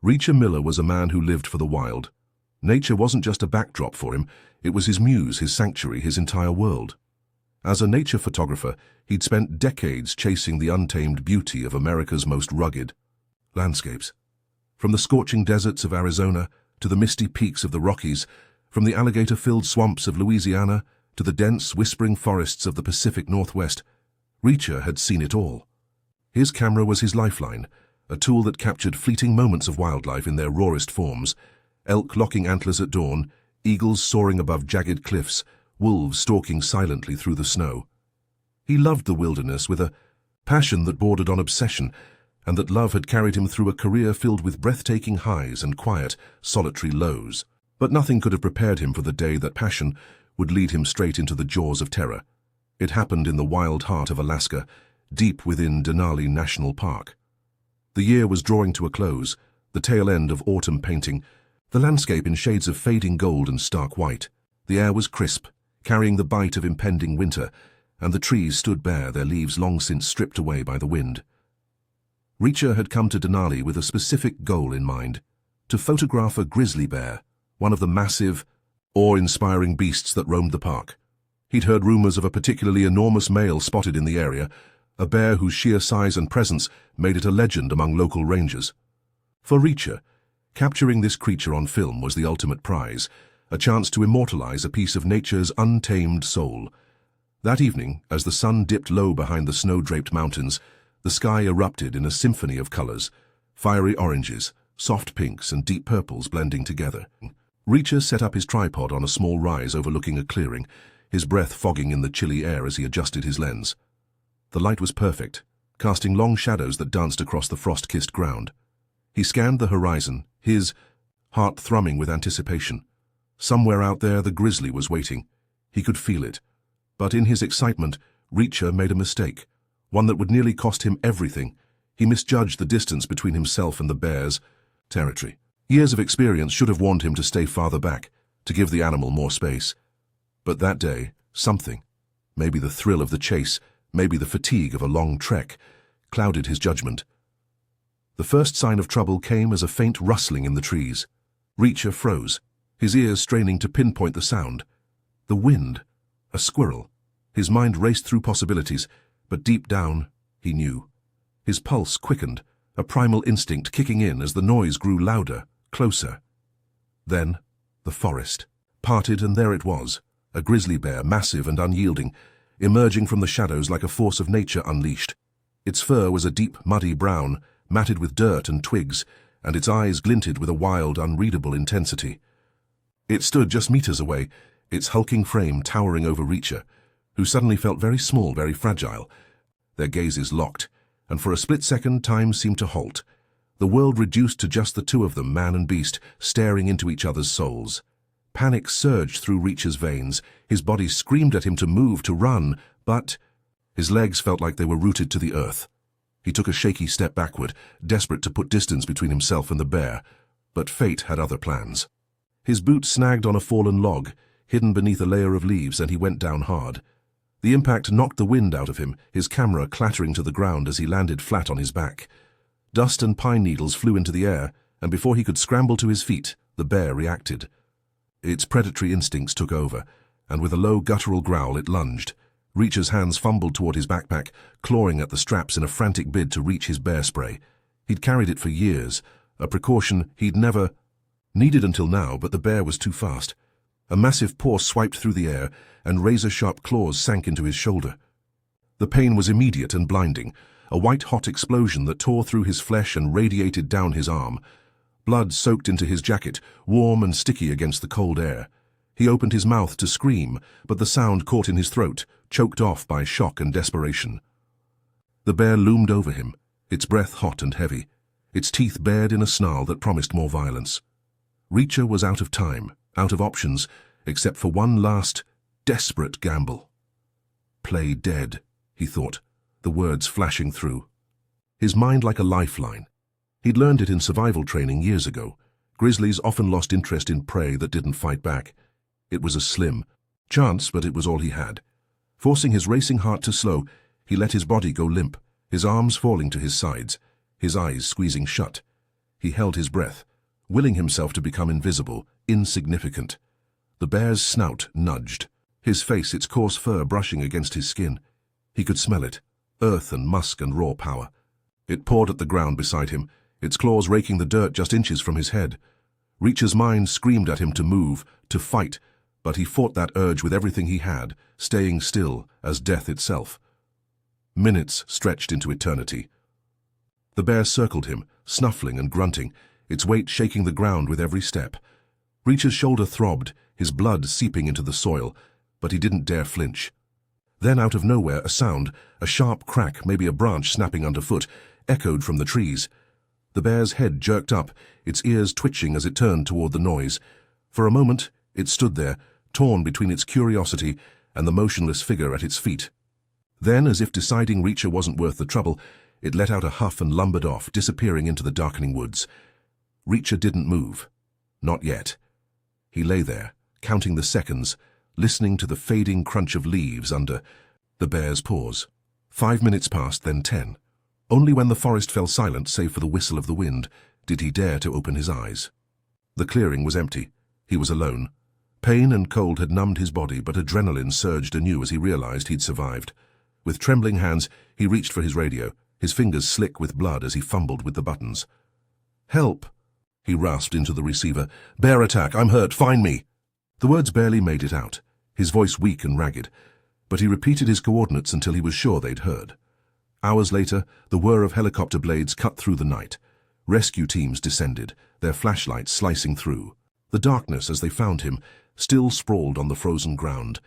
Reacher Miller was a man who lived for the wild. Nature wasn't just a backdrop for him, it was his muse, his sanctuary, his entire world. As a nature photographer, he'd spent decades chasing the untamed beauty of America's most rugged landscapes. From the scorching deserts of Arizona to the misty peaks of the Rockies, from the alligator-filled swamps of Louisiana to the dense, whispering forests of the Pacific Northwest, Reacher had seen it all. His camera was his lifeline, a tool that captured fleeting moments of wildlife in their rawest forms: elk locking antlers at dawn, eagles soaring above jagged cliffs, wolves stalking silently through the snow. He loved the wilderness with a passion that bordered on obsession, and that love had carried him through a career filled with breathtaking highs and quiet, solitary lows. But nothing could have prepared him for the day that passion would lead him straight into the jaws of terror. It happened in the wild heart of Alaska, deep within Denali National Park. The year was drawing to a close, the tail end of autumn painting, the landscape in shades of fading gold and stark white. The air was crisp, carrying the bite of impending winter, and the trees stood bare, their leaves long since stripped away by the wind. Reacher had come to Denali with a specific goal in mind: to photograph a grizzly bear, one of the massive, awe-inspiring beasts that roamed the park. He'd heard rumors of a particularly enormous male spotted in the area, a bear whose sheer size and presence made it a legend among local rangers. For Reacher, capturing this creature on film was the ultimate prize, a chance to immortalize a piece of nature's untamed soul. That evening, as the sun dipped low behind the snow-draped mountains, the sky erupted in a symphony of colors: fiery oranges, soft pinks, and deep purples blending together. Reacher set up his tripod on a small rise overlooking a clearing, his breath fogging in the chilly air as he adjusted his lens. The light was perfect, casting long shadows that danced across the frost-kissed ground. He scanned the horizon, his heart thrumming with anticipation. Somewhere out there the grizzly was waiting. He could feel it. But in his excitement, Reacher made a mistake, one that would nearly cost him everything. He misjudged the distance between himself and the bear's territory. Years of experience should have warned him to stay farther back, to give the animal more space. But that day, something, maybe the thrill of the chase, maybe the fatigue of a long trek, clouded his judgment. The first sign of trouble came as a faint rustling in the trees. Reacher froze, his ears straining to pinpoint the sound. The wind, a squirrel. His mind raced through possibilities, but deep down, he knew. His pulse quickened, a primal instinct kicking in as the noise grew louder, closer. Then, the forest parted, and there it was, a grizzly bear, massive and unyielding, emerging from the shadows like a force of nature unleashed. Its fur was a deep, muddy brown, matted with dirt and twigs, and its eyes glinted with a wild, unreadable intensity. It stood just meters away, its hulking frame towering over Reacher, who suddenly felt very small, very fragile. Their gazes locked, and for a split second time seemed to halt. The world reduced to just the two of them, man and beast, staring into each other's souls. Panic surged through Reacher's veins. His body screamed at him to move, to run, but his legs felt like they were rooted to the earth. He took a shaky step backward, desperate to put distance between himself and the bear, but fate had other plans. His boot snagged on a fallen log, hidden beneath a layer of leaves, and he went down hard. The impact knocked the wind out of him, his camera clattering to the ground as he landed flat on his back. Dust and pine needles flew into the air, and before he could scramble to his feet, the bear reacted. Its predatory instincts took over, and with a low guttural growl it lunged. Reacher's hands fumbled toward his backpack, clawing at the straps in a frantic bid to reach his bear spray. He'd carried it for years, a precaution he'd never needed until now, but the bear was too fast. A massive paw swiped through the air, and razor-sharp claws sank into his shoulder. The pain was immediate and blinding, a white-hot explosion that tore through his flesh and radiated down his arm. Blood soaked into his jacket, warm and sticky against the cold air. He opened his mouth to scream, but the sound caught in his throat, choked off by shock and desperation. The bear loomed over him, its breath hot and heavy, its teeth bared in a snarl that promised more violence. Reacher was out of time, out of options, except for one last, desperate gamble. Play dead, he thought, the words flashing through. His mind like a lifeline. He'd learned it in survival training years ago. Grizzlies often lost interest in prey that didn't fight back. It was a slim chance, but it was all he had. Forcing his racing heart to slow, he let his body go limp, his arms falling to his sides, his eyes squeezing shut. He held his breath, willing himself to become invisible, insignificant. The bear's snout nudged, his face, its coarse fur brushing against his skin. He could smell it, earth and musk and raw power. It pawed at the ground beside him, its claws raking the dirt just inches from his head. Reacher's mind screamed at him to move, to fight, but he fought that urge with everything he had, staying still as death itself. Minutes stretched into eternity. The bear circled him, snuffling and grunting, its weight shaking the ground with every step. Reacher's shoulder throbbed, his blood seeping into the soil, but he didn't dare flinch. Then out of nowhere, a sound, a sharp crack, maybe a branch snapping underfoot, echoed from the trees. The bear's head jerked up, its ears twitching as it turned toward the noise. For a moment, it stood there, torn between its curiosity and the motionless figure at its feet. Then, as if deciding Reacher wasn't worth the trouble, it let out a huff and lumbered off, disappearing into the darkening woods. Reacher didn't move. Not yet. He lay there, counting the seconds, listening to the fading crunch of leaves under the bear's paws. 5 minutes passed, then 10. Only when the forest fell silent, save for the whistle of the wind, did he dare to open his eyes. The clearing was empty. He was alone. Pain and cold had numbed his body, but adrenaline surged anew as he realized he'd survived. With trembling hands, he reached for his radio, his fingers slick with blood as he fumbled with the buttons. "Help!" he rasped into the receiver. "Bear attack! I'm hurt! Find me!" The words barely made it out, his voice weak and ragged, but he repeated his coordinates until he was sure they'd heard. Hours later, the whir of helicopter blades cut through the night. Rescue teams descended, their flashlights slicing through. The darkness, as they found him, still sprawled on the frozen ground.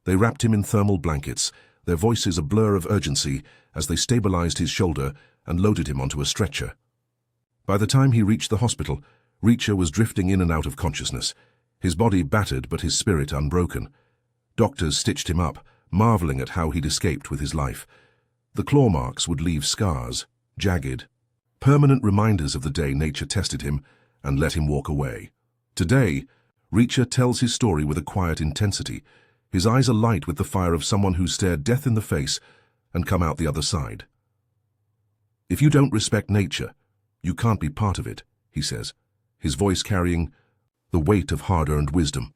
They wrapped him in thermal blankets, their voices a blur of urgency as they stabilized his shoulder and loaded him onto a stretcher. By the time he reached the hospital, Reacher was drifting in and out of consciousness, his body battered but his spirit unbroken. Doctors stitched him up, marveling at how he'd escaped with his life. The claw marks would leave scars, jagged, permanent reminders of the day nature tested him and let him walk away. Today, Reacher tells his story with a quiet intensity, his eyes alight with the fire of someone who stared death in the face and come out the other side. "If you don't respect nature, you can't be part of it," he says, his voice carrying the weight of hard-earned wisdom.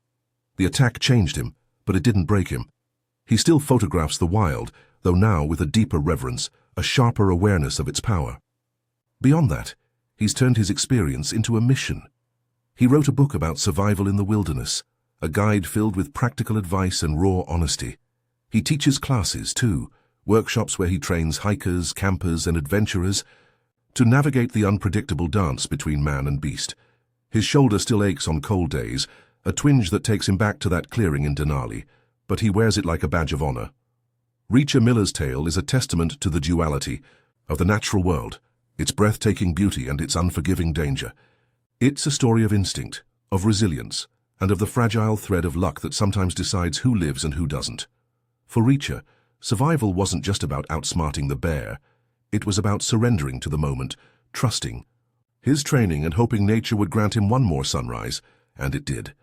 The attack changed him, but it didn't break him. He still photographs the wild, though now with a deeper reverence, a sharper awareness of its power. Beyond that, he's turned his experience into a mission. He wrote a book about survival in the wilderness, a guide filled with practical advice and raw honesty. He teaches classes, too, workshops where he trains hikers, campers, and adventurers to navigate the unpredictable dance between man and beast. His shoulder still aches on cold days, a twinge that takes him back to that clearing in Denali, but he wears it like a badge of honor. Reacher Miller's tale is a testament to the duality of the natural world, its breathtaking beauty and its unforgiving danger. It's a story of instinct, of resilience, and of the fragile thread of luck that sometimes decides who lives and who doesn't. For Reacher, survival wasn't just about outsmarting the bear. It was about surrendering to the moment, trusting his training and hoping nature would grant him one more sunrise, and it did.